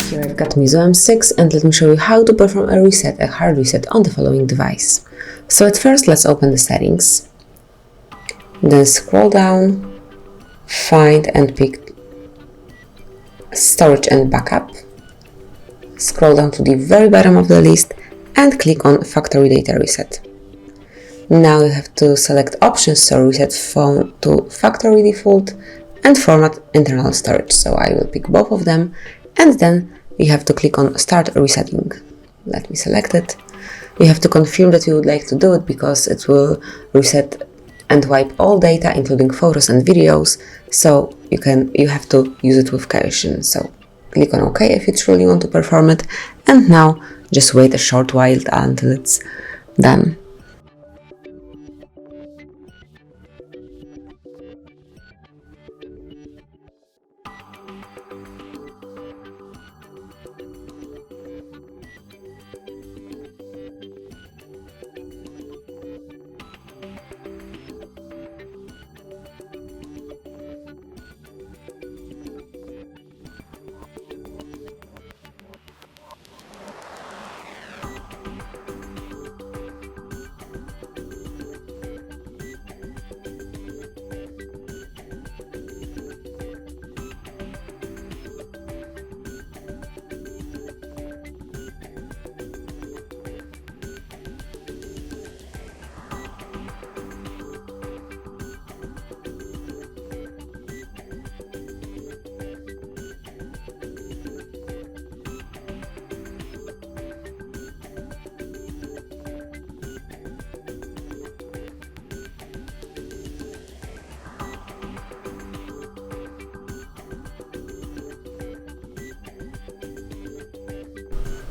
Here I've got Meizu M6 and let me show you how to perform a hard reset on the following device. So at first let's open the settings, then scroll down, find and pick storage and backup, scroll down to the very bottom of the list and click on factory data reset. Now you have to select options, so reset phone to factory default and format internal storage. So I will pick both of them and then you have to click on start resetting. Let me select it. You have to confirm that you would like to do it because it will reset and wipe all data including photos and videos, so you have to use it with caution. So click on OK if you truly want to perform it, and now just wait a short while until it's done.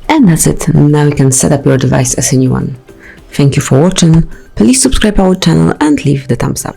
And that's it, now you can set up your device as a new one. Thank you for watching, please subscribe our channel and leave the thumbs up.